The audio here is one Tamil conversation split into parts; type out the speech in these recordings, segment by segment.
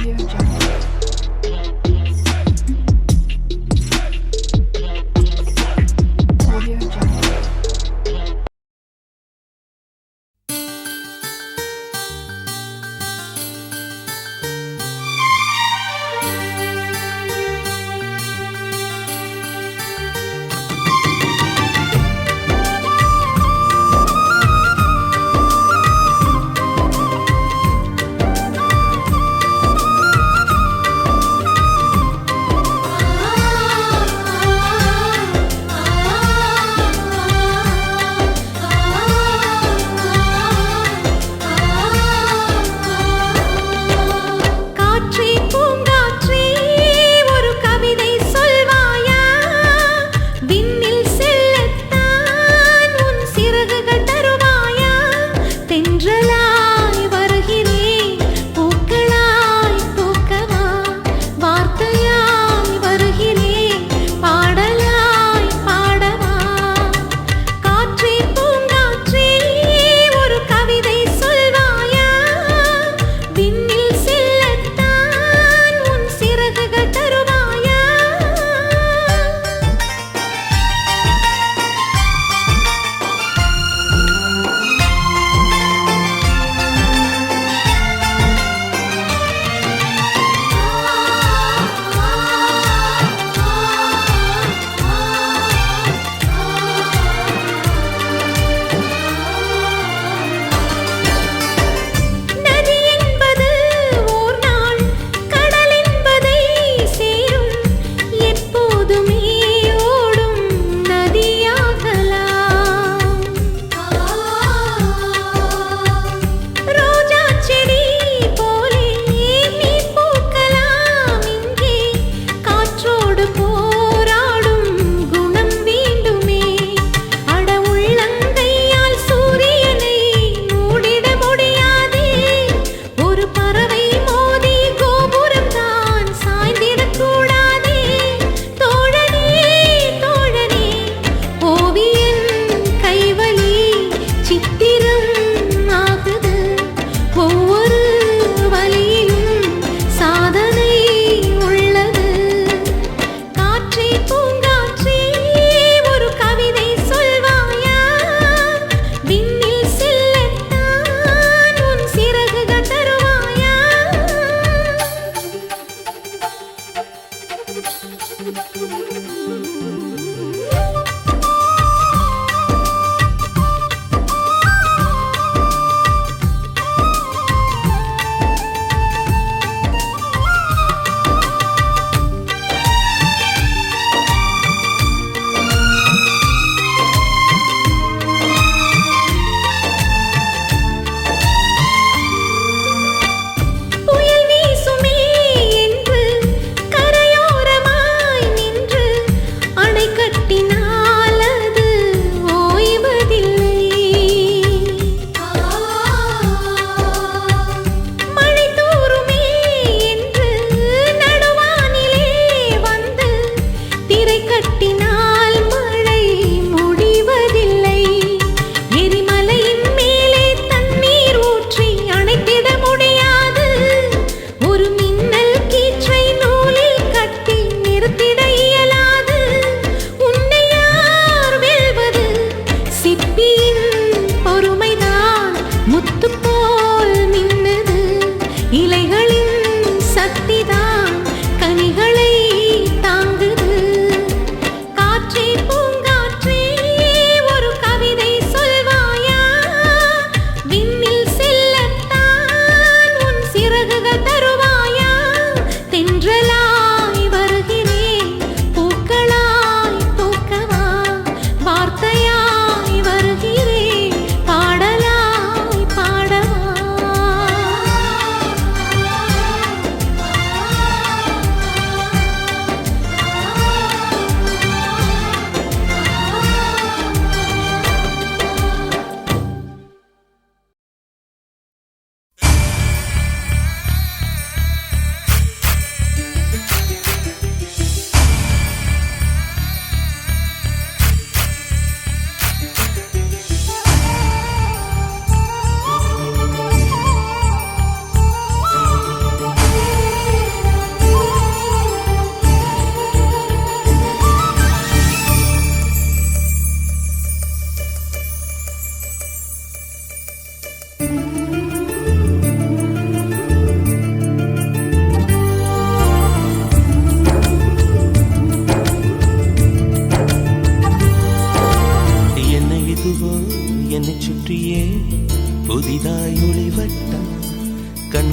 Audio Jungle. Audio Jungle.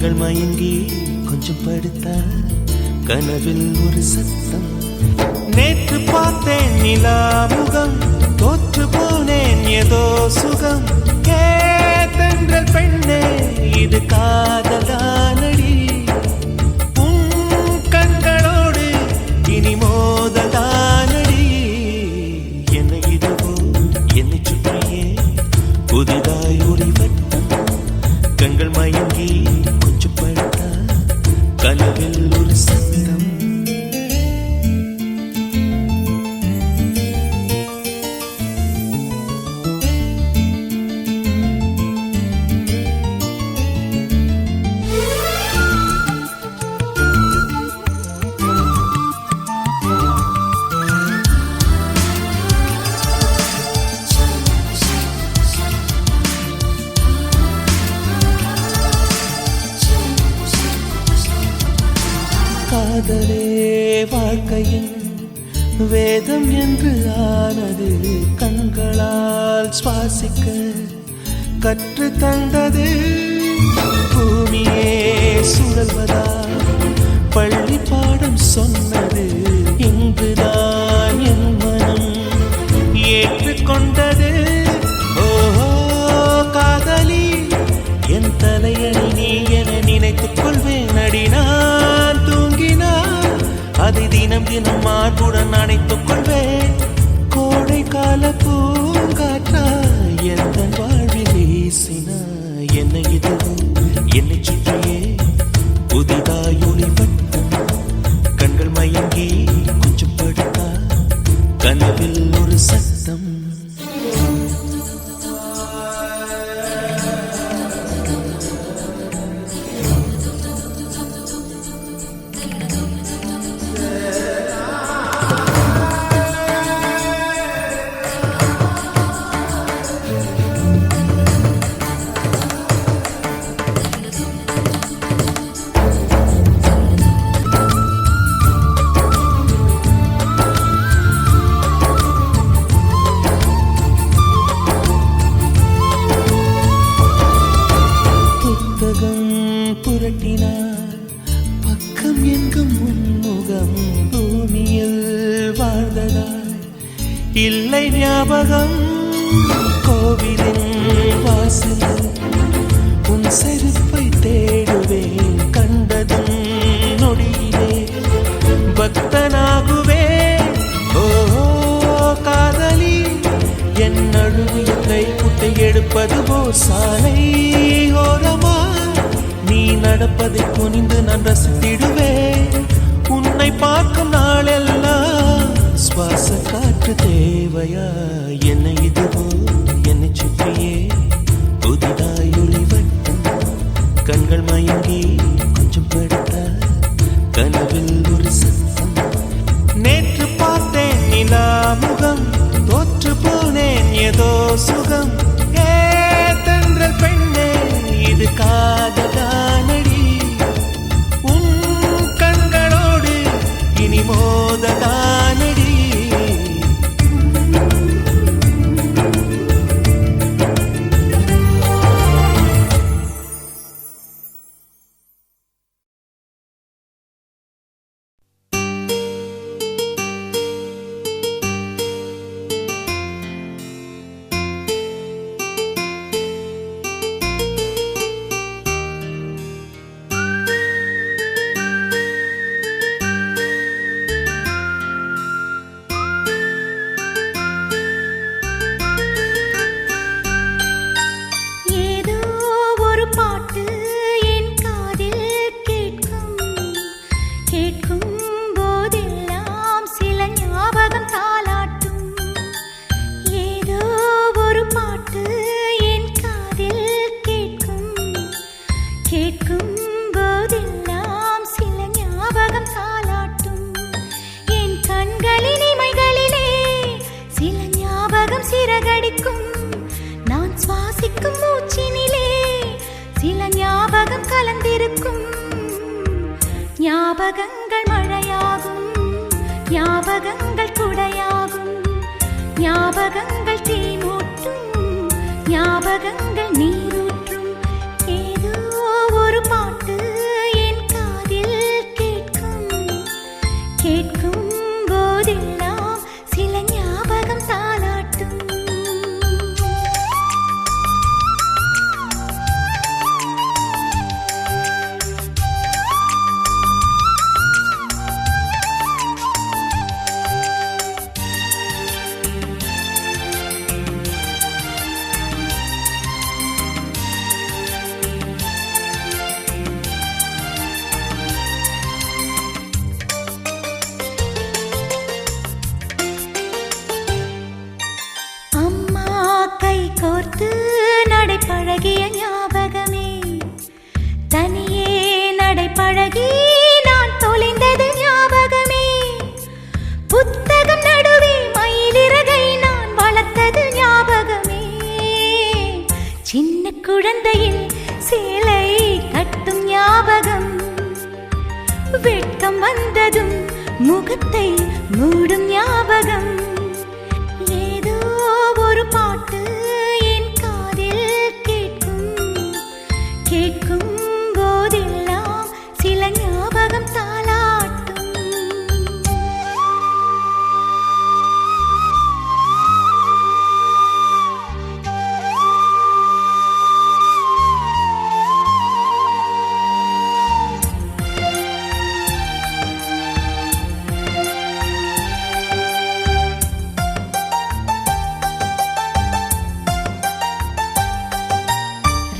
கண்கள் மயங்கி கொஞ்சம் படுத்தா கனவில் ஒரு சத்தம். நேற்று பார்த்தேன் நிலா முகம், தோற்று போனேன் ஏதோ சுகம். கேத்தென்றல் பெண்ணே இது காதலானடி, உன் கண்களோடு இனி மோதலானடி. என்னை இதுவோ என்னை சுற்றியே புதிதாய் ஒரு வட்டம். கண்கள் மயங்கி கொஞ்சம் படுத்தா கனவில் ஒரு சத்தம். காதலே வாழ்க்கையின் வேதம் என்று ஆனது, கண்களால் சுவாசிக்க கற்று தந்தது. பூமியே சுழல்வதா பள்ளி பாடம் சொன்னது, இங்குதான் என் மனம் ஏற்றுக்கொண்டது. ஓஹோ காதலி என் தலையணி நீ என நினைத்துக் கொள்வேன் அடி. நான் தூங்கினான் அதை தினம் தினம் மார்புடன் அணைத்துக் கொள்வேன். கோடை கால பூங்காற்றா எந்த வாழ்வில் வீசினா. என்னை இதுவும் என்னை சுற்றியே புதிதாய் ஒளிவட்டம். கண்கள் மயங்கி கொஞ்சம் படுத்தா கனவில் ஒரு சத்தம். புரட்டினார் பக்கம் எங்கும் உன்முகம். பூமியில் வாழ்ந்ததாய் இல்லை ஞாபகம். கோவிலின் வாசல் உன் செருப்பை தேடுவேன். கண்டதும் நொடியிலே பக்தனாகுவேன். ஓ காதலி என் நழுவிய கை குட்டை எடுப்பது போ சாலை ஓரமா. நீ நடப்பதை குனிந்து நான் ரசித்திடுவேன். உன்னை பார்க்கும் நாளெல்லாம் சுவாச காற்று தேவையா. என்னை இதுவோ என்னை சுற்றியே புதிதாய் ஒளிவட்டம். கண்கள் மயங்கி கொஞ்சம் படுத்தா கனவில் ஒரு சத்தம். நேற்று பார்த்தேன் நிலா முகம், தோற்று போனேன் ஏதோ சுகம். தென்றல் பெண்ணே இது காதலானடி, உன் கண்களோடு இனி மோதலானடி. சிறகடிக்கும் நான் சுவாசிக்கும் மூச்சினிலே சில ஞாபகம் கலந்திருக்கும். ஞாபகங்கள் மழையாகும், ஞாபகங்கள் குடையாகும், ஞாபகங்கள் தீமூட்டும், ஞாபகங்கள் நீரூற்றும். ஏதோ ஒரு பாட்டு பழகி நான் தொலைந்தது ஞாபகமே. புத்தகம் நடுவே மயிலிறகை நான் வளர்த்தது ஞாபகமே. சின்ன குழந்தையில் சேலை கட்டும் ஞாபகம். வெட்கம் வந்ததும் முகத்தை மூடும் ஞாபகம். ஏதோ ஒரு பாட்டு என் காதில் கேட்கும். கேட்கும் போதெல்லாம் சில ஞாபகம் தாளாட்டும்.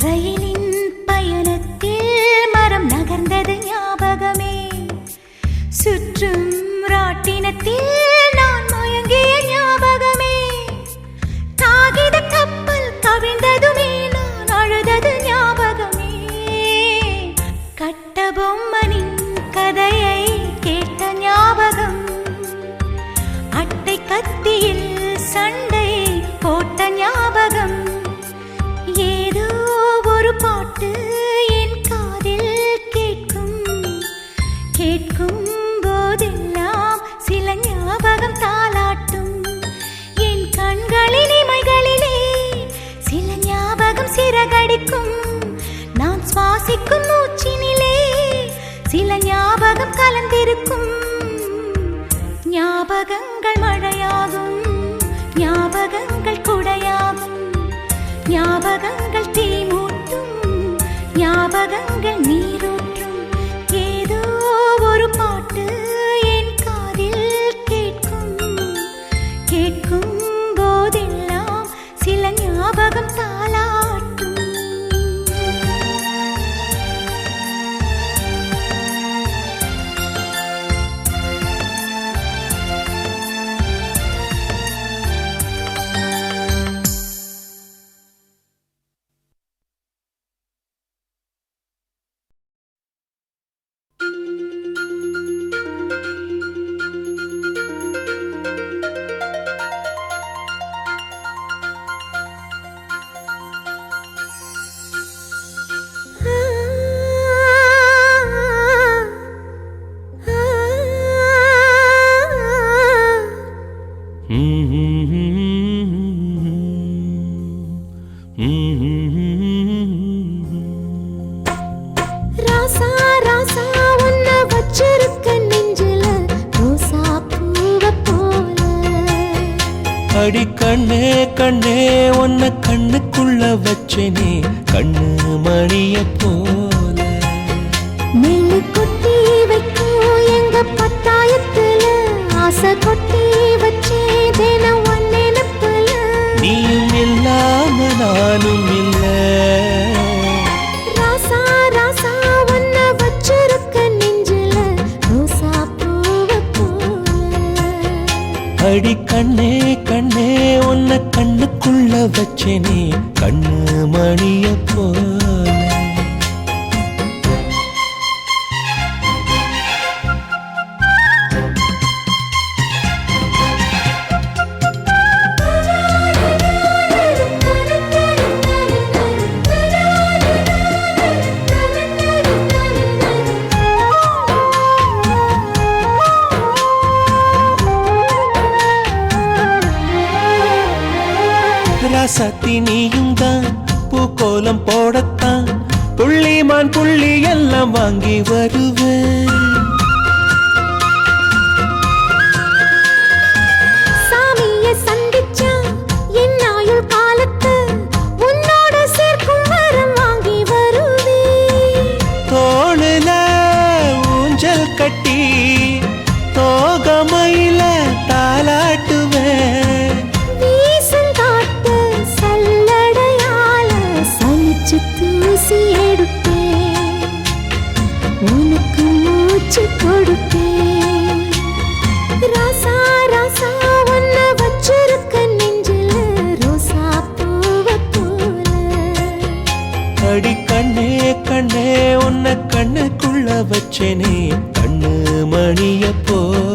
ரயிலின் பயணத்தில் மரம் நகர்ந்தது ஞாபகமே. சுற்றும் ராட்டினத்தில் நான் மயங்கிய ஞாபகமே. காகித கப்பல் கவிழ்ந்ததுமே நான் அழுதது ஞாபகமே. கட்டபொம்மனின் கதையை கேட்ட ஞாபகம். அட்டை கத்தியில் சண்டை போட்ட ஞாபகம். ஏதோ ஒரு பாட்டு என் காதில் கேட்கும். கேட்கும் போதெல்லாம் சில ஞாபகம் தாளாட்டும். என் கண்களின் இமைகளிலே சில ஞாபகம் சிறகடிக்கும். நான் சுவாசிக்கும் மூச்சினிலே சில ஞாபகம் கலந்திருக்கும். ஞாபகங்கள் மழையாகும். ஞாபகங்கள் குடையாகும். ஞாபகங்கள் தீ மூட்டும். ஞாபகங்கள் நீரூற்றும். ஏதோ ஒரு பாட்டு என் காதில் கேட்கும். கேட்கும் போதெல்லாம் சில ஞாபகம் தாளாட்டும். ராசா ராசா உன்னை வச்சிருக்க நெஞ்சில ரோசா பூவ போல. அடி கண்ணே கண்ணே உன்னை கண்ணுக்குள்ள வச்சேனே கண்ணு மணிய போல. நெல்லு கொட்டி வைக்கும் எங்க பத்தாயத்துல ஆசை கொட்டி வச்சே தினம் ஒன் நினைப்புல. நீயும் இல்லாம நானும் இல்ல. ராசா ராசா உன்னை வச்சிருக்க நெஞ்சில ரோசா பூவ போல. அடி கண்ணே கண்ணே உன்னை கண்ணுக்குள்ள வச்சேனே கண்ணு மணிய போல. ராசாத்தி நீயும் தான் பூக்கோலம் போடத்தான் புள்ளிமான் புள்ளி எல்லாம் வாங்கி வருவேன். சாமிய சந்திச்சா என் ஆயுள் காலத்து உன்னோட சேர்க்கும் வரம் வாங்கி வருவேன். தோளுல ஊஞ்சல் கட்டி தோகமையில தாலாட்டுவேன். வீசங்காட்டு சல்லடையால சலிச்சு தூசி எடுப்பேன். உனக்கு வச்சேனே கண்ணு மணிய போல.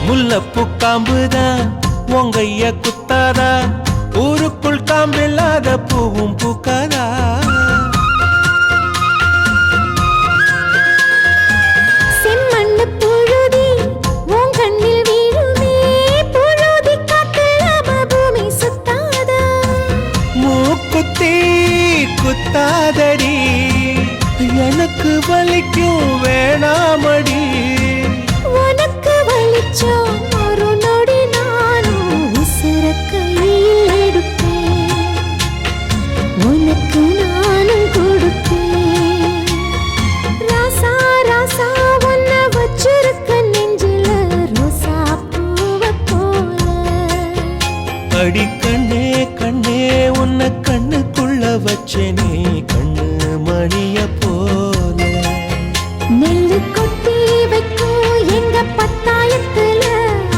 முல்லப்பூ காம்புதான் உங்கைய குத்தாதா, ஊருக்குள் காம்பில்லாத பூவும் பூக்காதா. செம்மண்ணு புழுதி உன் கண்ணில் வீழுமே, புழுதி காத்துல பூமி சுத்தாதா. மூக்குத்தி குத்தாதடி, எனக்கு வலிக்கும் வேணாமடி. உனக்கு வலிச்சோம் ஒரு நொடி நானும் உசுர கையில் எடுப்பேன், உனக்கு நானும் கொடுப்பேன். ராசா ராசா உன்னை வச்சிருக்க நெஞ்சில ரோசா பூவை போல. அடி கண்ணே கண்ணே உன்னை கண்ணுக்குள்ள வச்சேனே கண்ணு மணிய போல. நெல்லு கொட்டி வைக்கும் எங்க பத்தாயத்துல,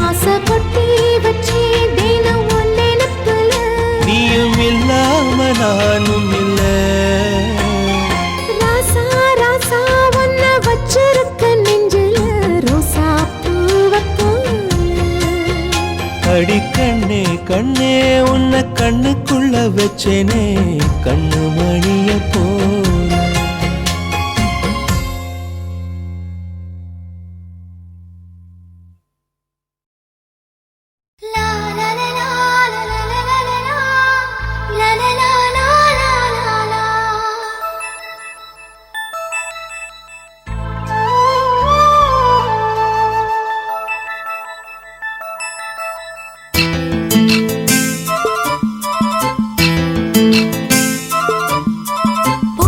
ஆசை கொட்டி வச்சே தினம் உன் நினைப்புல. நீயும் இல்லாம நானும் இல்ல. ராசா ராசா உன்னை வச்சிருக்க நெஞ்சில ரோசா பூவை போல. அடி கண்ணே கண்ணே உன்னை கண்ணுக்குள்ள வச்சேனே கண்ணு மணிய போல. லா லா லா லா லா லா லா லா லா லா லா லா லா லா. பூ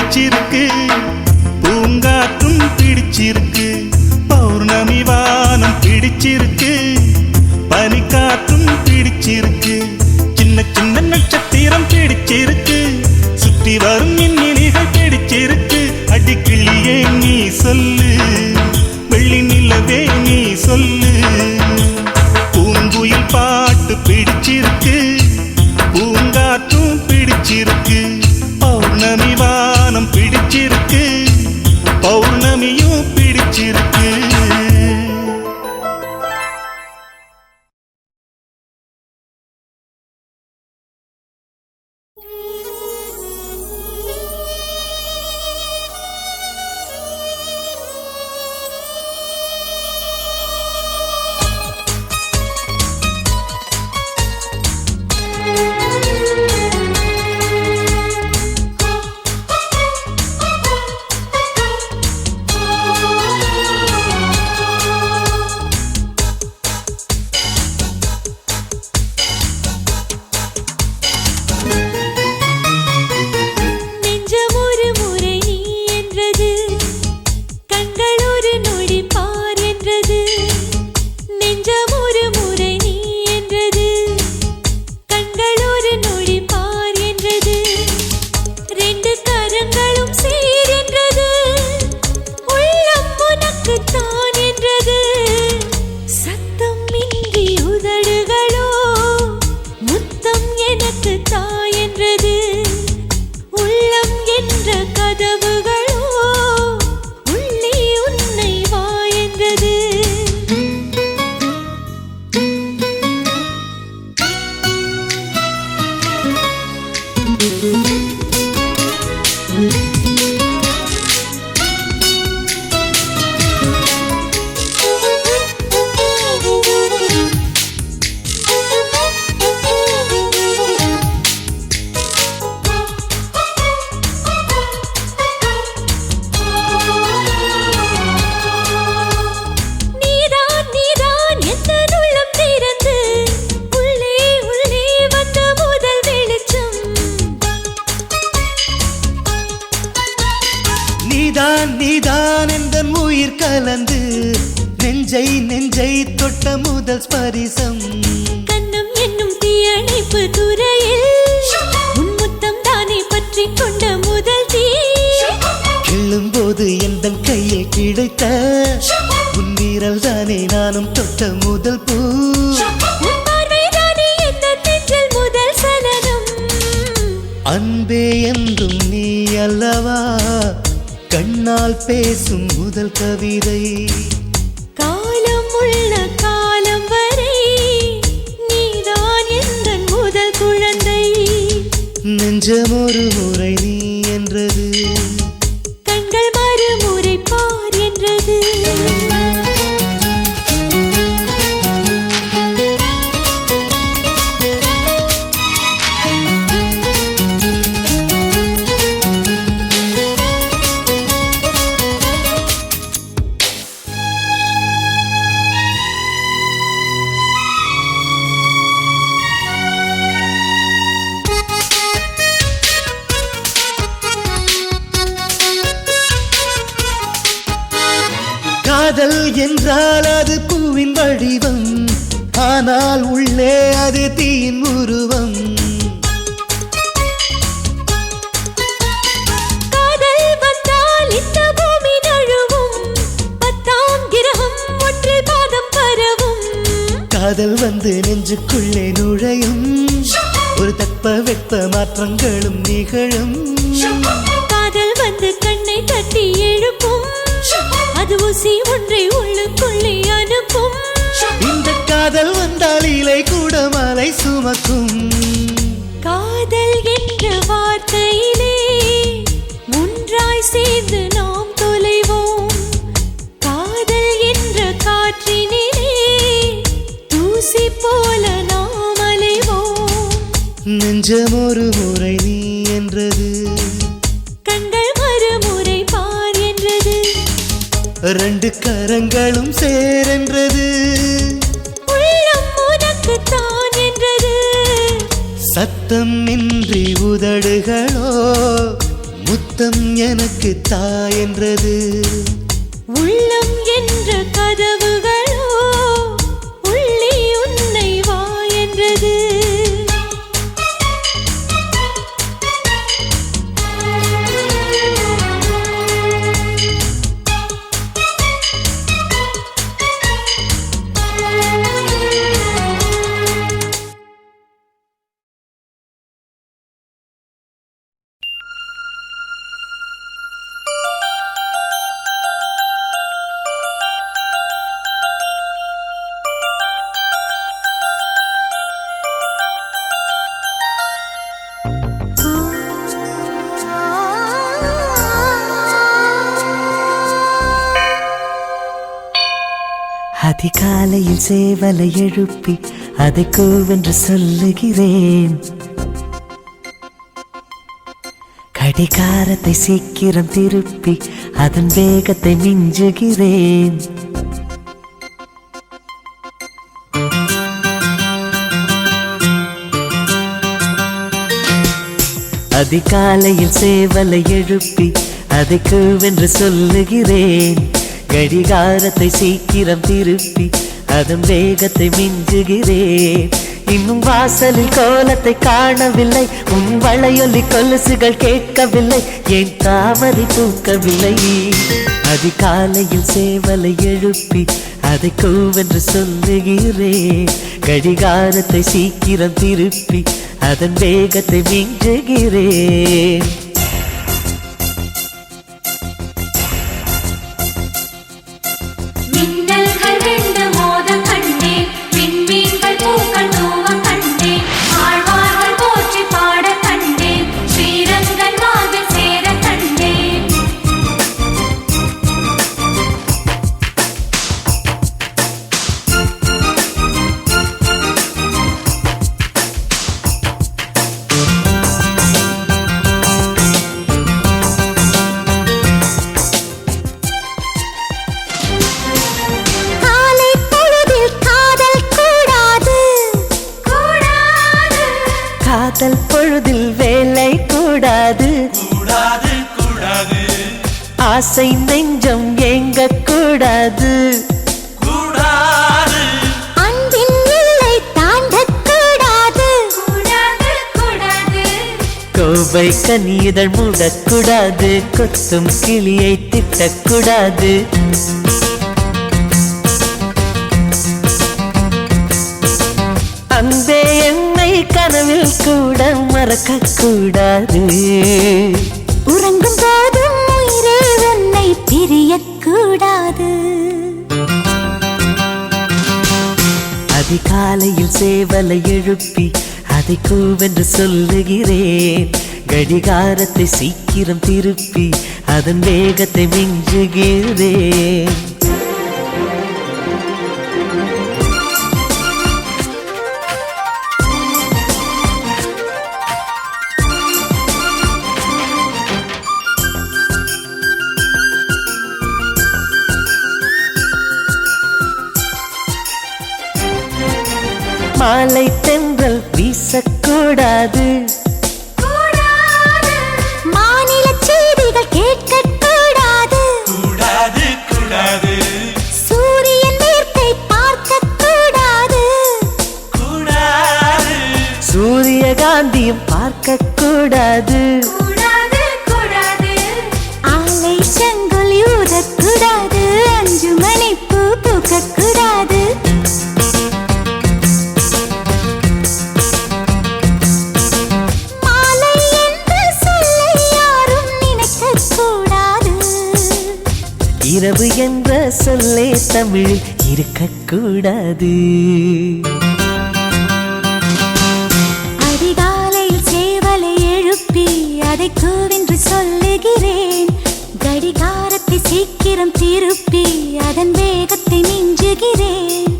பிடிச்சிருக்கு, பூங்காற்றும் பிடிச்சிருக்கு, பௌர்ணமி வானம் பிடிச்சிருக்கு, பனிக்காற்றும் பிடிச்சிருக்கு, சின்ன சின்ன நட்சத்திரம் பிடிச்சிருக்கு, சுற்றி வரும் மின்மினிகள் பிடிச்சிருக்கு. அடிக்கிளியே நீ சொல்லு, வெள்ளி நிலவே நீ சொல்லு. பூங்குயில் பாட்டு பிடிச்சிருக்கு, பூங்காற்றும் பிடிச்சிருக்கு, பௌர்ணமி வானம் பிடிச்சிருக்கு, பௌர்ணமியும் பிடிச்சிருக்கு. நீதான் எந்தன் உயிர் கலந்து நெஞ்சை நெஞ்சை தொட்ட முதல் ஸ்பரிசம். கண்ணம் என்னும் தீயணைப்பு துறையில் உன்முத்தம் தானே பற்றி கொண்ட முதல் தீ. கிள்ளும் போது எந்தன் கையில் கிடைத்த உன் வீரல் தானே நானும் தொட்ட முதல் பூ. முதல் சலனம் அன்பே என்றும் நீ அல்லவா, கண்ணால் பேசும் முதல் கவிதை. காலம் உள்ள காலம் வரை நீதான் எந்தன் முதல் குழந்தை. நெஞ்சம் ஒரு முறை நீ என்றது, கண்கள் மறுமுறை பார் என்றது. காதல் என்றால் அது பூவின் வடிவம், ஆனால் உள்ளே அது தீயின் உருவம். காதல் வந்தால் இந்த பூமி நழுவும், 10ஆம் கிரகம் ஒன்றில் பாதம் பரவும். காதல் வந்து நெஞ்சுக்குள்ளே நுழையும், ஒரு தட்ப வெப்ப மாற்றங்களும் நிகழும். காதல் வந்து கண்ணை தட்டி எழுப்பும், அது ஊசி ஒன்றை உள்ளுக்குள்ளே அனுப்பும். இந்த காதல் வந்தால் இலை கூட மலை சுமக்கும். காதல் என்ற வார்த்தையிலே ஒன்றாய் சேர்ந்து நாம் தொலைவோம். காதல் என்ற காற்றினிலே தூசி போல நாம் அலைவோம். நெஞ்சம் ஒரு முறை நீ என்றது, கண்கள் மறுமுறை பார் என்றது. ரெண்டு கரங்களும் சேரென்றது, உள்ளம் உனக்கு தான் என்றது. சத்தம் இன்றி உதடுகளோ முத்தம் எனக்கு தாயென்றது உள்ளம் என்ற கதவுகளோ உள்ளே உன்னை வா என்றது அதிகாலையில் சேவலை எழுப்பி அதை கூவென்று சொல்லுகிறேன் கடிகாரத்தை சீக்கிரம் திருப்பி அதன் வேகத்தை மிஞ்சுகிறேன் அதிகாலையில் சேவலை எழுப்பி அதை கூவென்று சொல்லுகிறேன் கடிகாரத்தை சீக்கிரம் திருப்பி அதன் வேகத்தை மிஞ்சுகிறேன் இன்னும் வாசலில் கோலத்தை காணவில்லை உன் வளையொலி கொலுசுகள் கேட்கவில்லை என் தாமரை தூக்கவில்லை அதிகாலையில் சேவலை எழுப்பி அதை கூவென்று சொல்லுகிறேன் கடிகாரத்தை சீக்கிரம் திருப்பி அதன் வேகத்தை மிஞ்சுகிறேன் மின்னல்கள் ரெண்டு மோத கண்டேன் விண்மீன்கள் பூக்கள் தூவ கண்டேன் ஆழ்வார்கள் போற்றி பாட கண்டேன் ஸ்ரீரங்கன் மார்பில் சேர கண்டேன் காலை பொழுதில் காதல் கூடாது கூடாது காதல் பொழுதில் வேலை கூடாது ஆசை நெஞ்சம் ஏங்க கூடாது அன்பின் எல்லை தாண்டக் கூடாது கூடாது கூடாது கோவை கனிதழ் மூடக்கூடாது கொத்தும் கிளியை திட்டக்கூடாது அன்பே என்னை கனவில் கூட மறக்க கூடாது உறங்கும் போதும் உயிரே உன்னை பிரியக்கூடாது அதிகாலையில் சேவலை எழுப்பி அதை கூவென்று சொல்லுகிறேன் கடிகாரத்தை சீக்கிரம் திருப்பி அதன் வேகத்தை மிஞ்சுகிறேன் மாலை தென்றல் வீசக்கூடாது கூடாது மாநில செய்திகள் கேட்கக்கூடாது சூரியன் மேற்கை பார்க்கக்கூடாது சூரியகாந்தியும் பார்க்கக்கூடாது கூடாது கூடாது ஆலை செங்கொலி ஊதக்கூடாது அஞ்சு மணி பூ பூக்கக்கூடாது மாலை என்று சொல்லை யாரும் நினைக்கக்கூடாது இரவு என்ற சொல்லே தமிழில் இருக்கக்கூடாது அதிகாலையில் சேவலை எழுப்பி அதை கூவென்று சொல்லுகிறேன் கடிகாரத்தை சீக்கிரம் திருப்பி அதன் வேகத்தை மிஞ்சுகிறேன்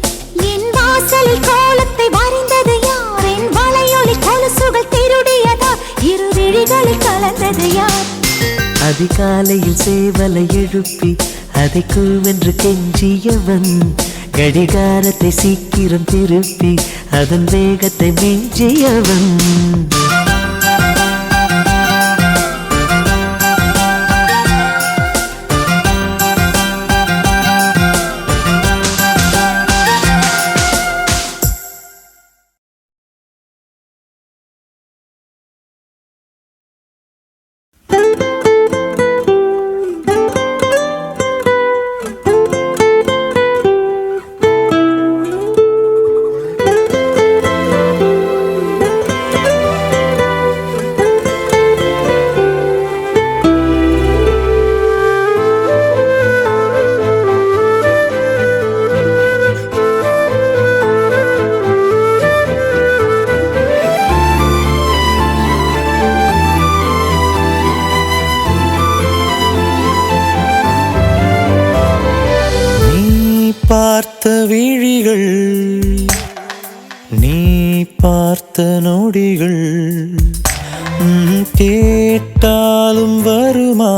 என் வாசலில் கோலத்தை வரைந்தது யார் என் வளையொலி கொலுசுகள் திருடியதா இரு விழிகளில் கலந்தது யார் அதிகாலையில் சேவலை எழுப்பி அதை கூவென்று கெஞ்சியவன் கடிகாரத்தை சீக்கிரம் திருப்பி அதன் வேகத்தை மிஞ்சியவன் பார்த்த விழிகள் நீ பார்த்த நொடிகள் கேட்டாலும் வருமா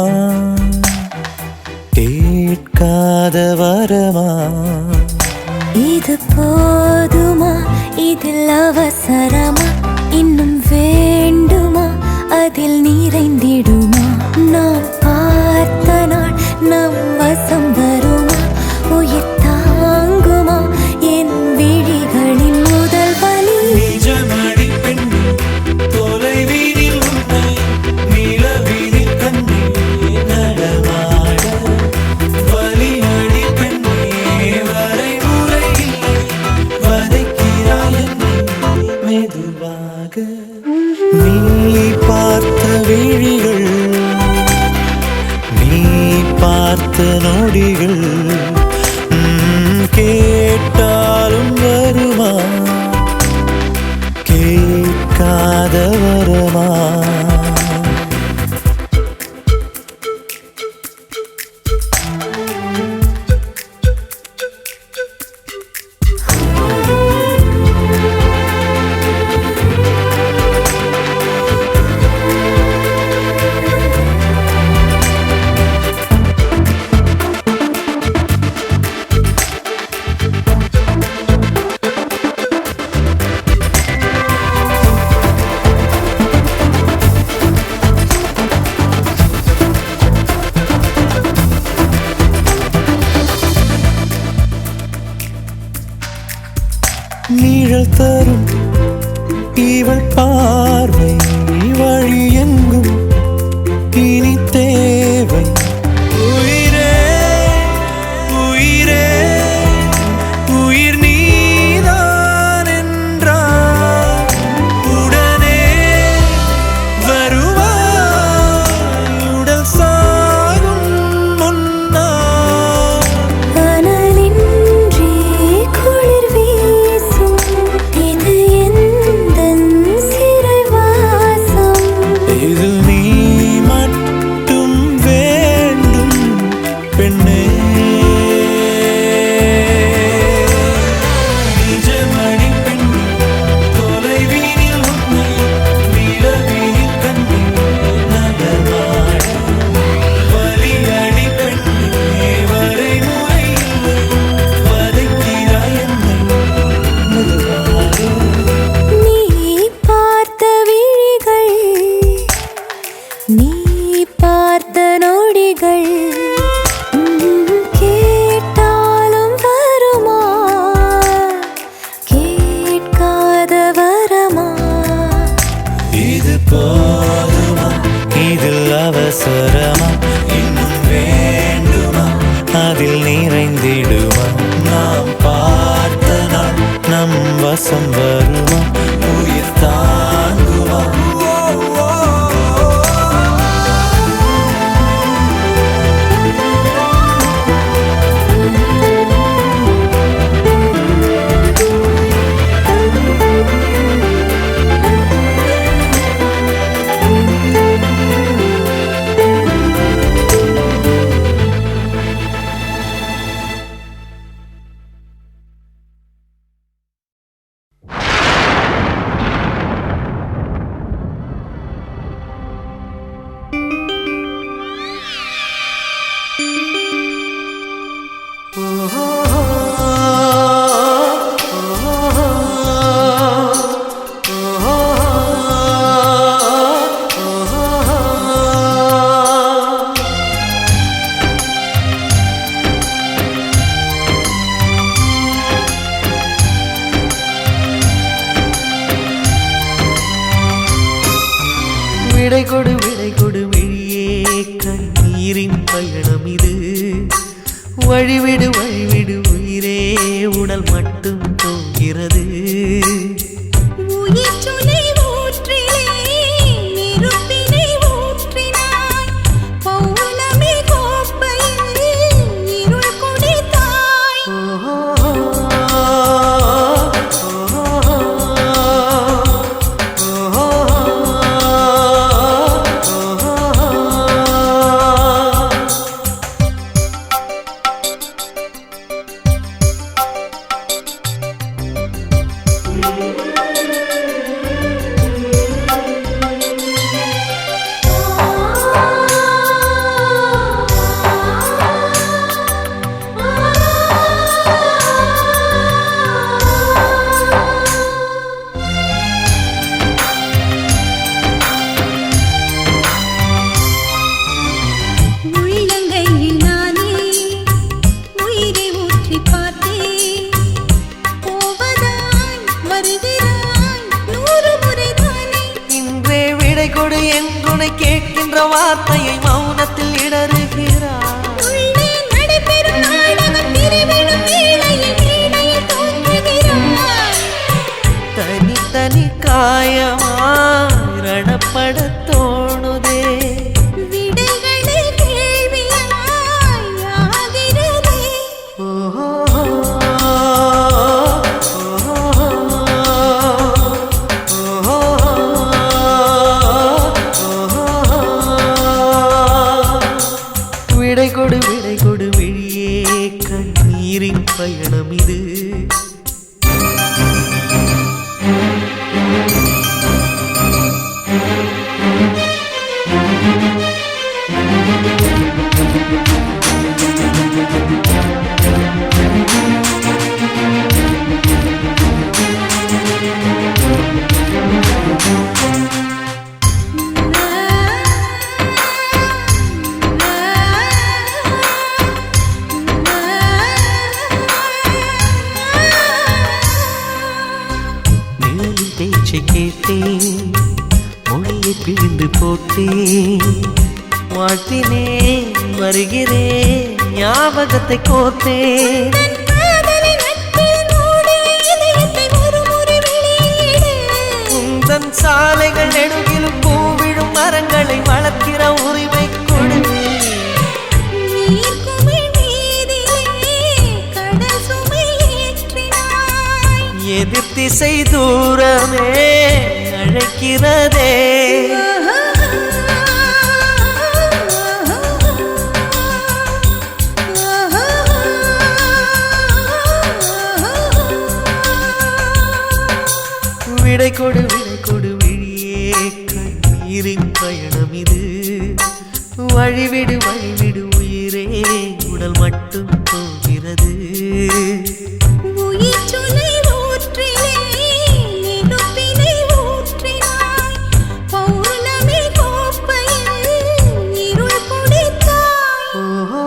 கேட்காத வரமா இது போதுமா இதில் அவசரமா இன்னும் வேண்டுமா அதில் நிறைந்திடுமா நாம் பார்த்த நாள் நம் வசம் வருமா உயிர் தாங்குமா என் விழிகளின் முதல் வலி நிஜமடி பெண்ணே தொலைவீனில் உன்னை நிலவீனில் கண்ணே நடமாட வலிமடி பெண்ணே வரைமுறை இல்லை வதைக்கிறாய் என்னை மெதுவாக நீ பார்த்த விழிகள் நீ பார்த்த நொடிகள் கேட்டாலும் வருமா கேட்காத வரமா நீழல் தரும் இவள் பார்வை வழி எங்கும் இனி தேவை உயிரே உயிரே உயிர் நீதான் என்றார் உடனே வருவாய் உடல் சாகும் முன்னால் அனலின்றி குளிர் வீசும் இது எந்தன் சிறைவாசம் இதில் நீ மட்டும் வேண்டும் பெண்ணே நிஜமடி பெண்ணே தொலைவீனில் உன்னை நிலவீனில் கண்ணே நடமாட வலியடி பெண்ணே வரைமுறை இல்லை வதைக்கிறாய் என்னை மெதுவாக நீ பார்த்த விழிகள் நீ பார்த்த நொடிகள் கேட்டாலும் வருமா கேட்காத வரமா இது போதுமா இதில் அவசரமா இன்னும் வேண்டுமா அதில் நிறைந்திடுமா நாம் பார்த்த நாள் நம் வசம் வருமா உயிர் தாங்குமா விடை கொடு விழியே கண்ணீரின் பயணம் இது வழிவிடு உயிரே உடல் மட்டும் போகிறது உயிர் சுனை ஊற்றிலே நெருப்பினை ஊற்றினாய் பௌர்ணமி கோப்பையில் இருள் குடித்தாய் என்றுனை கேட்கின்ற வார்த்தையை மௌனத்தில் இடறுகிறார். உள்ளே நடைபெறும் நாடகம் திருவிழும் வேளையில் மேடையில் தோன்றுகிறார். தனி தனி காயமாய் ரணப்பட தோணுதே. விடைகளே கேள்வியாய் ஆகிறதே. ஓஹோ விடை கொடு விழியே, கண்ணீரின் பயணம் இது. நிழலின் பேச்சை கேட்டேன், மொழியை பிழிந்து போட்டேன். வாழ்த்தினேன் வருகிறேன், ஞாபகத்தை கோர்த்தேன். காதலை நட்பில் மூடிய இதயத்தை ஒருமுறை வெளியிடு. உந்தன் சாலைகள் நெடுகிலும் பூவிடும் மரங்களை வளர்க்கிற உரிமை கொடு. நீர்க்குமிழ் மீதிலே கடல் சுமை ஏற்றினாய். எதிர் திசை தூரமே அழைக்கிறதே. விடை கொடு விழியே, கண்ணீரின் பயணம் இது. வழிவிடு உயிரே, உடல் மட்டும் போகிறது. உயிர் சுனை ஊற்றிலே நெருப்பினை ஊற்றினாய். பௌர்ணமி கோப்பையில் இருள் குடித்தாய். ஓஹோ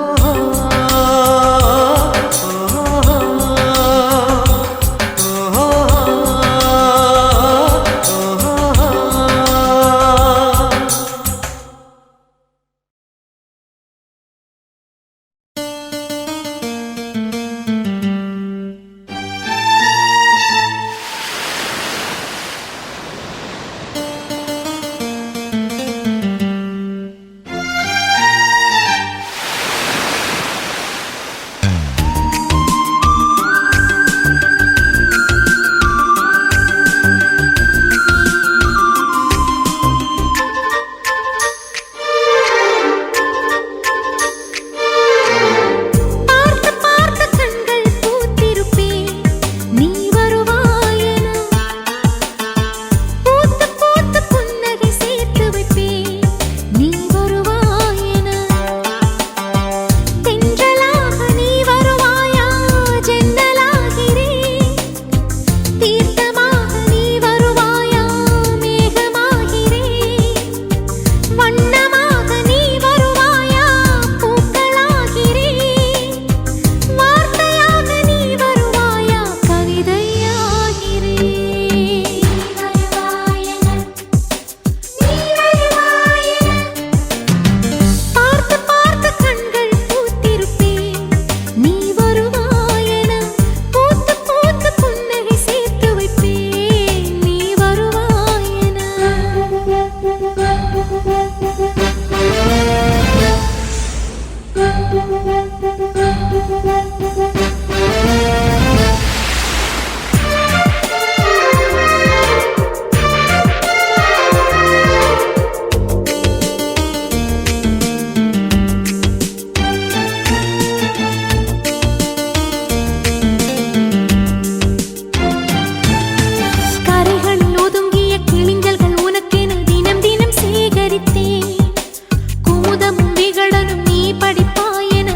குமுதமும் விகடனும் நீ படிப்பாயென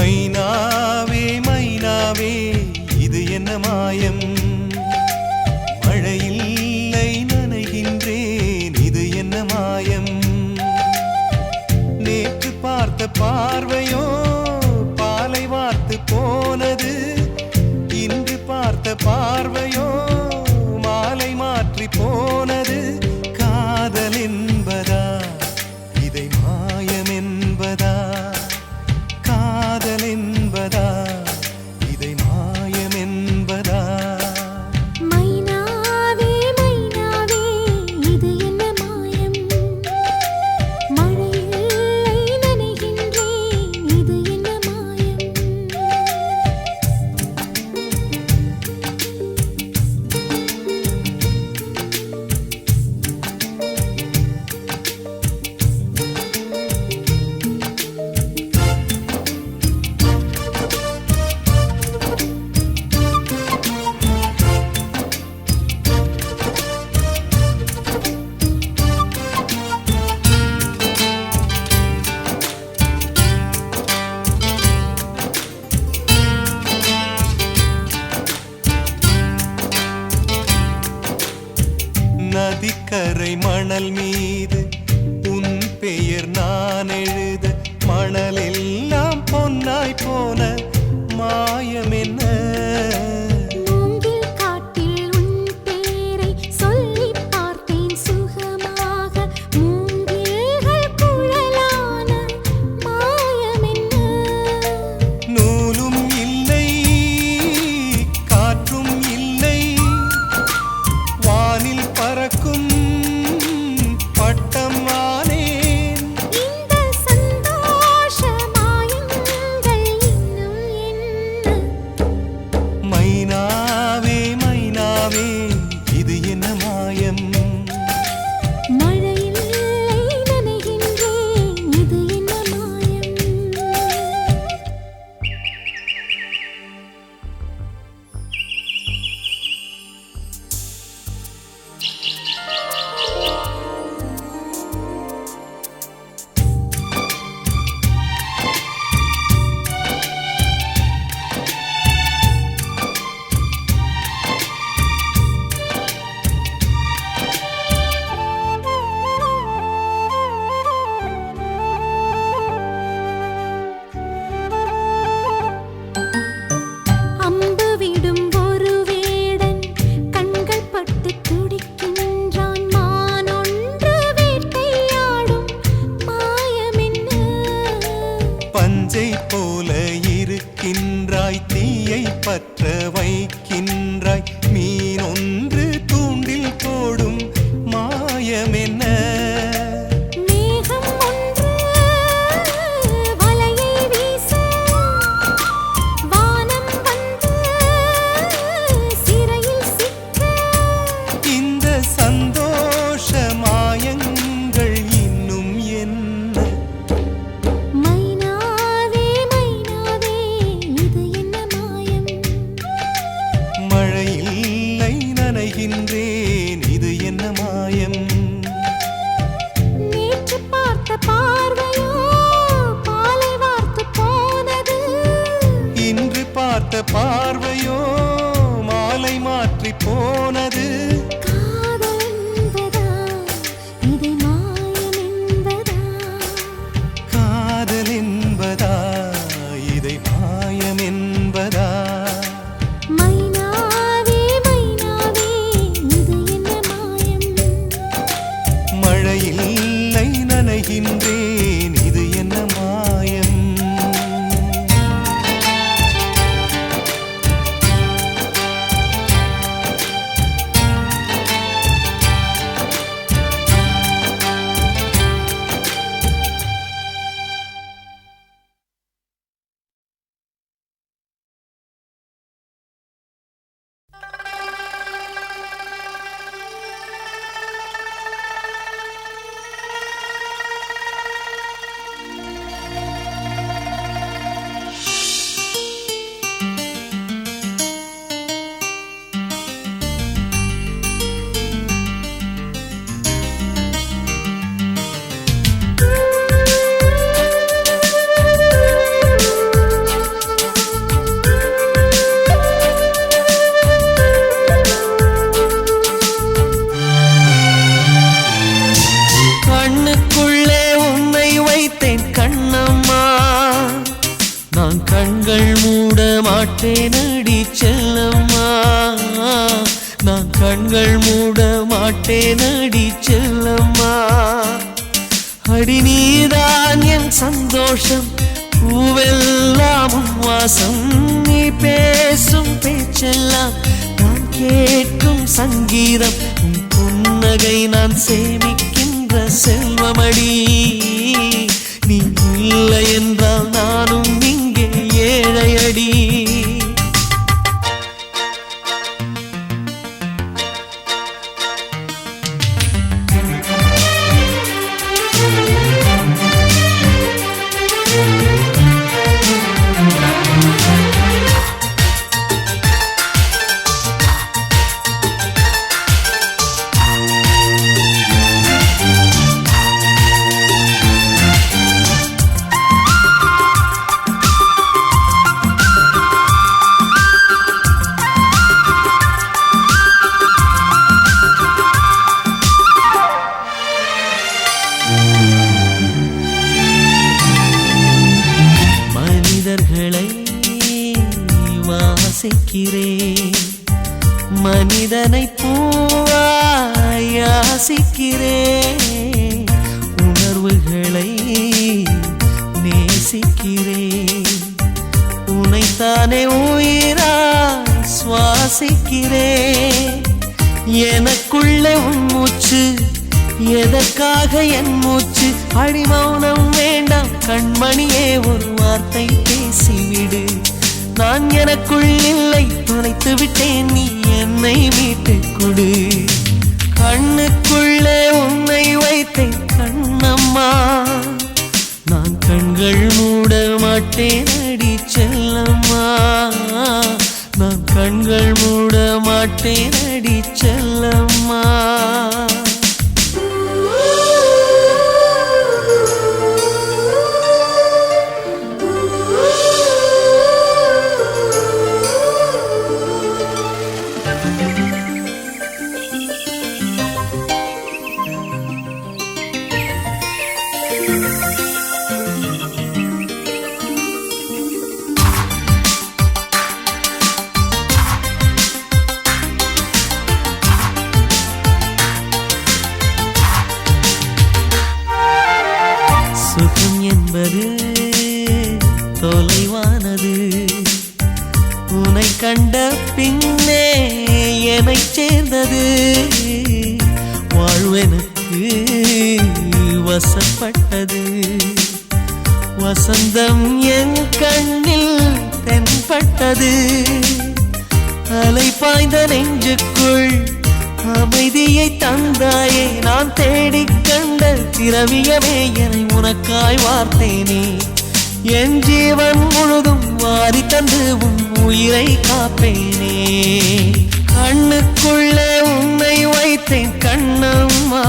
மைனாவே மைனாவே இது என்ன மாயம், மழையில்லை நனைகின்றேன் இது என்ன மாயம், நேற்று பார்த்த பார்வையோ பாலை வார்த்து போனது, இன்று பார்த்த பார்வையோ மாலை மாற்றி போனது, காதல் என்பதா இதை மாயம் என்பதா, காதல் என்பதா இதை மாயம் என்பதா. மைனாவே மைனாவே இது என்ன மாயம், மழையில்லை நனைகின்றேன் இது என்ன மாயம். நதிக்கரை மணல் மீது உன் பெயர் நான் எழுத, மணலெல்லாம் பொன்னாய் போன மாயம் என்ன, மூங்கில் காட்டில் உன் பேரை சொல்லிப் பார்த்தேன் சுகமாக, மூங்கில்கள் குழலான மாயம் என்ன. நூலும் இல்லை காற்றும் இல்லை, வானில் பறக்கும் பட்டம் ஆனேன், இந்த சந்தோஷ மாயங்கள் இன்னும் என்ன. மைனாவே மைனாவே இது என்ன மாயம், மழையில்லை நனைகின்றேன் இது என்ன மாயம். அம்பு விடும் ஒரு வேடன் கண்கள் பட்டு துடிக்கின்றான், மான் ஒன்று வேட்டையாடும் மாயம் என்ன. பஞ்சை போல இருக்கின்றாய் தீயை பற்ற வைக்கின்றாய், மீன் ஒன்று தூண்டில் போடும் மாயம் என்ன, மேகம் ஒன்று வலையை வீச, வானம் வந்து சிறையில் சிக்க. இந்த சந்தோஷ மாயங்கள் இன்னும் என்ன, மைனாவே மைனாவே இது என்ன மாயம், மாட்டேனடி செல்லம்மா நான் கண்கள் மூட மாட்டேனடி செல்லம்மா அடி நீதான் என் சந்தோஷம் பூவெல்லாம் உன் வாசம் நீ பேசும் பேச்செல்லாம் நான் கேட்கும் சங்கீதம் உன் புன்னகை நான் சேமிக்கின்ற செல்வமடி நீ இல்லை என்றால் நானும் இங்கே ஏழையடி மனிதர்களை வாசிக்கிறேன் மனிதனை பூவாய் யாசிக்கிறேன் உணர்வுகளை நேசிக்கிறேன் உனைத்தானே உயிராய் சுவாசிக்கிறேன் எனக்குள்ளே உன் மூச்சு எதற்காக என் மூச்சு அடி மௌனம் வேண்டாம் கண்மணியே ஒரு வார்த்தை பேசிவிடு நான் எனக்குள் இல்லை துளைத்து விட்டேன் நீ என்னை மீட்டுக் கொடு கண்ணுக்குள்ளே உன்னை வைத்தேன் கண்ணம்மா நான் கண்கள் மூட மாட்டேன் அடி செல்லம்மா நான் கண்கள் மூட மாட்டேன் அடி செல்லம்மா சுகம் என்பது தொலைவானது உன்னை கண்ட பின்னே என்னை சேர்ந்தது வாழ்வெனக்கு வசப்பட்டது வசந்தம் என் கண்ணில் தென்பட்டது அலை பாய்ந்த நெஞ்சுக்குள் அமைதியை தந்தாயே நான் தேடிக் கண்ட திரவியமே என்னை உனக்காய் வார்த்தேனே என் ஜீவன் முழுதும் வாரி தந்து உன் உயிரை காப்பேனே கண்ணுக்குள்ளே உன்னை வைத்தேன் கண்ணம்மா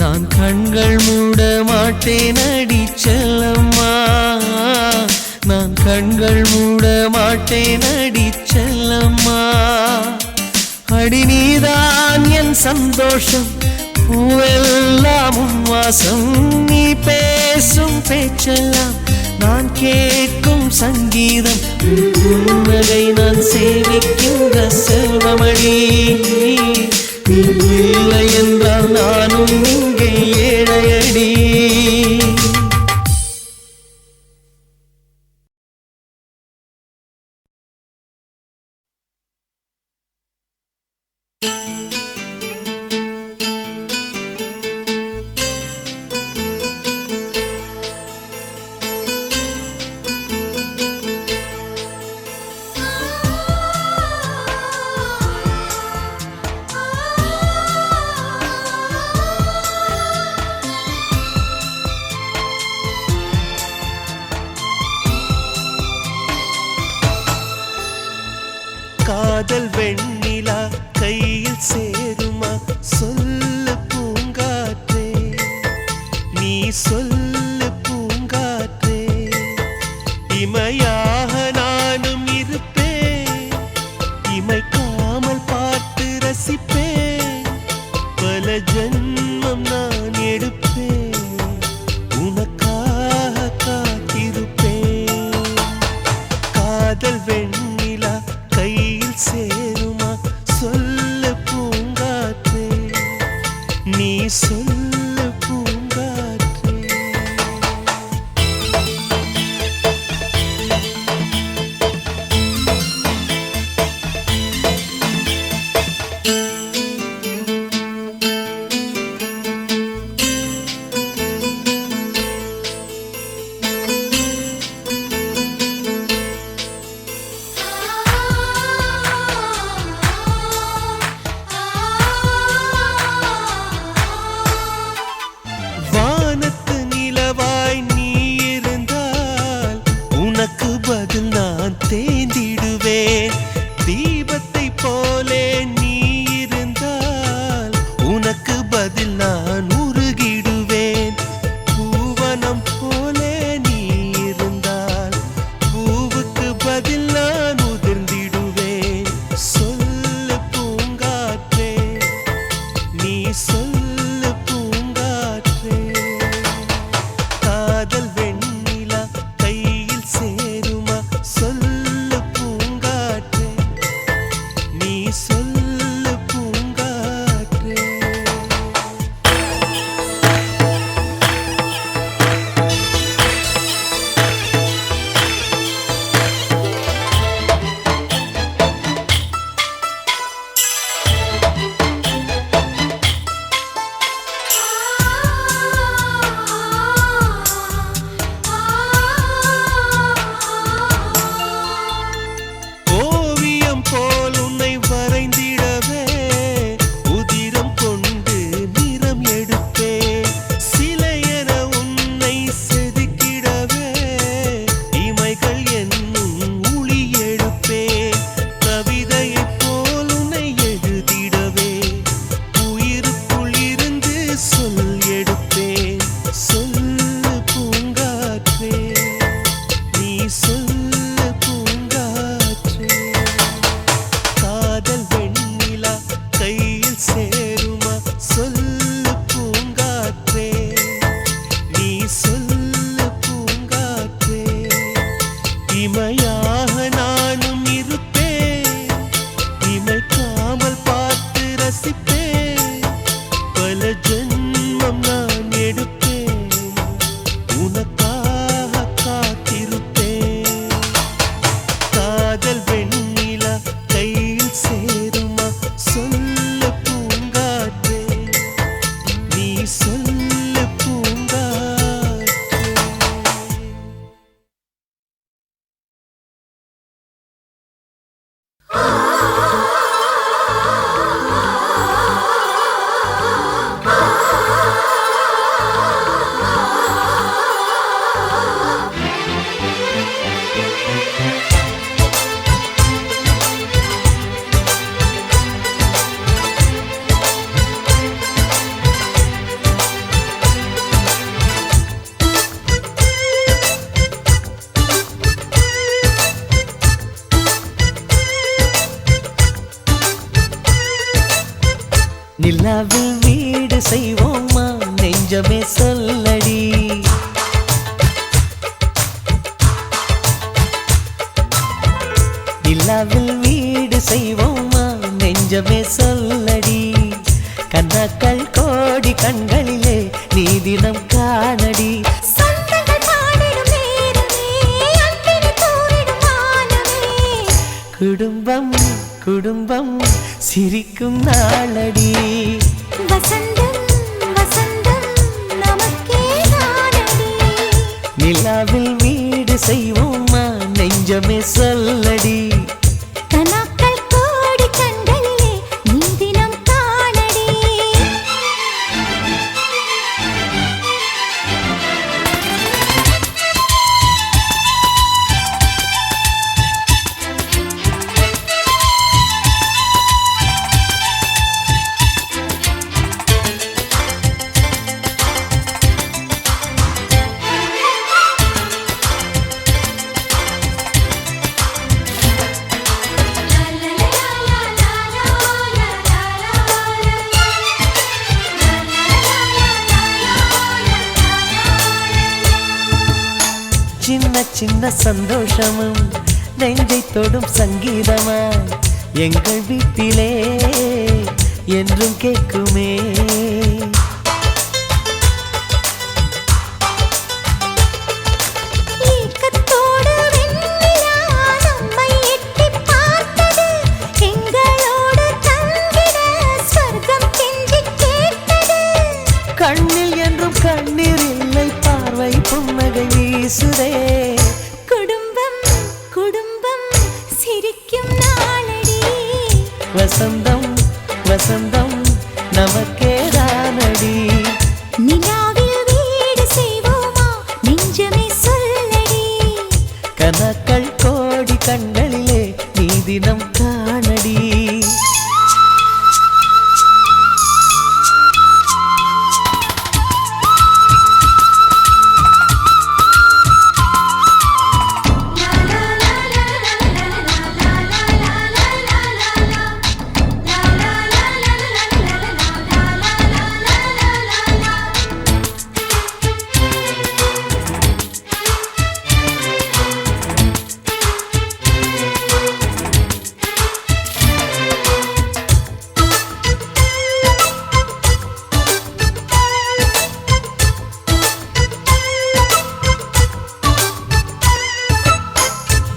நான் கண்கள் மூட மாட்டேன் அடி செல்லம்மா நான் கண்கள் மூட மாட்டேன் அடி செல்லம்மா அடி நீதான் என் சந்தோஷம் பூவெல்லாம் உன் வாசம் நீ பேசும் பேச்செல்லாம் நான் கேட்கும் சங்கீதம் புன்னகை நான் சேமிக்கின்ற செல்வமடி நீ இல்லை என்றால் நானும் இங்கே ஏழையடி காதல் வெண்ணிலா கையில் சேருமா சொல்லு பூங்காற்றே நீ சொல்லு பூங்காற்றே இமையாக நானும் இருப்பேன் இமைக்காமல் பார்த்து ரசிப்பேன் பல ஜன்மம் நான் எடுப்பேன் உனக்காக காத்திருப்பேன் நெஞ்சமே சொல்லடி. நிலாவில் வீடு செய்வோமா நெஞ்சமே சொல்லடி. கண்ணாக்கள் கோடி கண்களிலே நீ தினம் காணடி. குடும்பம் குடும்பம் சிரிக்கும் நாளடி. வசந்தம் வசந்தம் நமக்கே தானடி. நிலாவில் வீடு செய்வோமா நெஞ்சமே சொல்லடி. கனாக்கள் கோடி கண்களிலே நீ தினம் காணடி. சின்ன சின்ன சந்தோஷமும் நெஞ்சை தொடும் சங்கீதமாய் எங்கள் வீட்டிலே என்றும் கேட்குமே. ஏக்கத்தோடு வெண்ணிலா நம்மை எட்டிப் பார்த்தது. எங்களோடு தங்கிட ஸ்வர்க்கம் கெஞ்சிக் கேட்டது. கண்ணில் என்றும் கண்ணீர் இல்லை பார்வை புன்னகை வீசுதே. குடும்பம் குடும்பம் சிரிக்கும் நாளடி. வசந்தம் வசந்தம் நமக்கேதானடி. நிலாவில் வீடு செய்வோமா நெஞ்சமே சொல்லடி. கனக்கள் கோடி கண்களிலே நீ தினம் காணடி.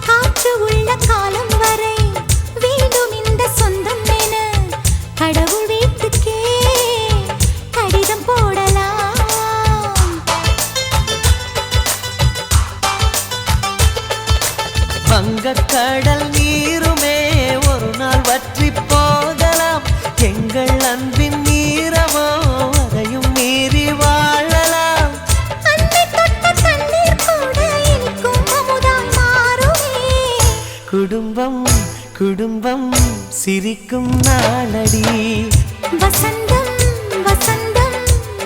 காற்று உள்ள காலம் வரை வேண்டும் இந்த சொந்தம் என கடவுள் வீட்டுக்கே கடிதம் போடலாம். வங்கக்கடல் நீருமே ஒரு நாள் வற்றி போகலாம். எங்கள் அன்பின் நீரமோ அதையும் மீறி வாழலாம். அன்னை தொட்ட தண்ணீர் கூட இனிக்கும் அமுதாய் மாறுமே. குடும்பம் குடும்பம் சிரிக்கும் நாளடி. வசந்தம் வசந்தம்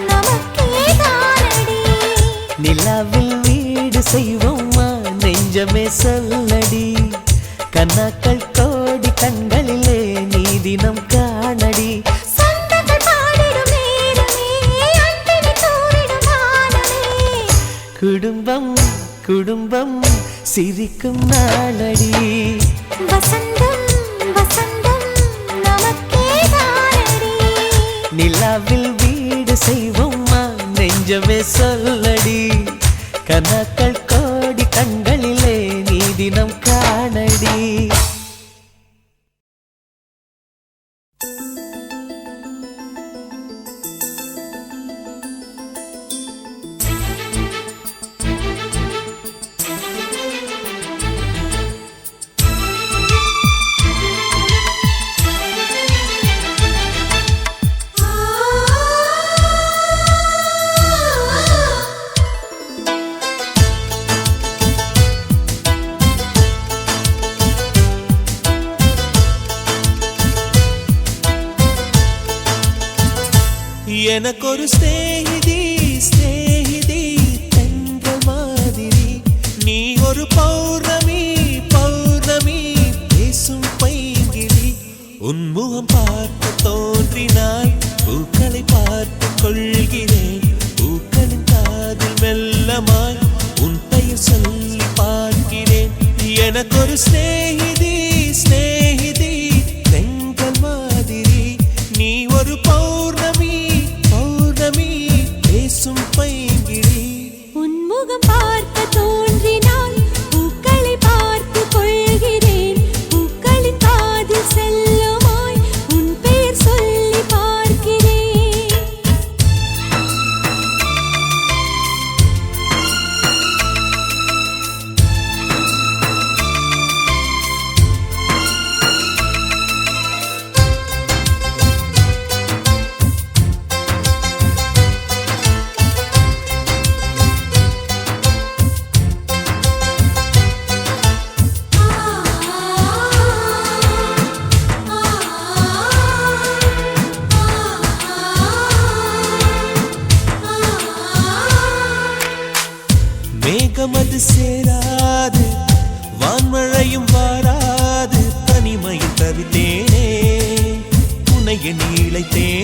நமக்கே தானடி. நிலாவில் வீடு செய்வோமா நெஞ்சமே சொல்லடி. கண்ணாக்கள் கோடி கண்களிலே நீ தினம் காணடி. சொந்தங்கள் பாடிடும் நேரமே அன்பினை தூரிடும் வானமே. குடும்பம் குடும்பம் சிரிக்கும் நாளடி. வசந்தம் வசந்தம் நமக்கே தானடி. நிலாவில் வீடு செய்வோமா நெஞ்சமே சொல்லடி. கனக்கள் கோடி கண்களிலே நீ தினம் காணடி. எனக்கொரு ஸ்நேகிதி ஸ்நேகிதி தென்றல் மாதிரி. நீ ஒரு பௌர்ணமி பௌர்ணமி பேசும் பைங்கிளி. உன்முகம் பார்க்க தோன்றினால் பூக்களை பார்த்து கொள்கிறேன். பூ எனக்கொரு ஸ்நேகிதி ஸ்நேகிதி செங்கல் மாதிரி நீ ஒரு பௌர்ணமி பௌர்ணமி பேசும் பைங்கிழி உன்முகம் பார்க்க தோன்றினால் பூக்களை பார்த்து கொள்கிறேன் பூக்களின் காதில் செல்லுமாய் உன் பெயர் சொல்லி பார்க்கிறேன் மேகமது சேராது வான்மழையும் வாராது தனிமையில் தவித்தேனே உன்னை எண்ணி இழைத்தேன்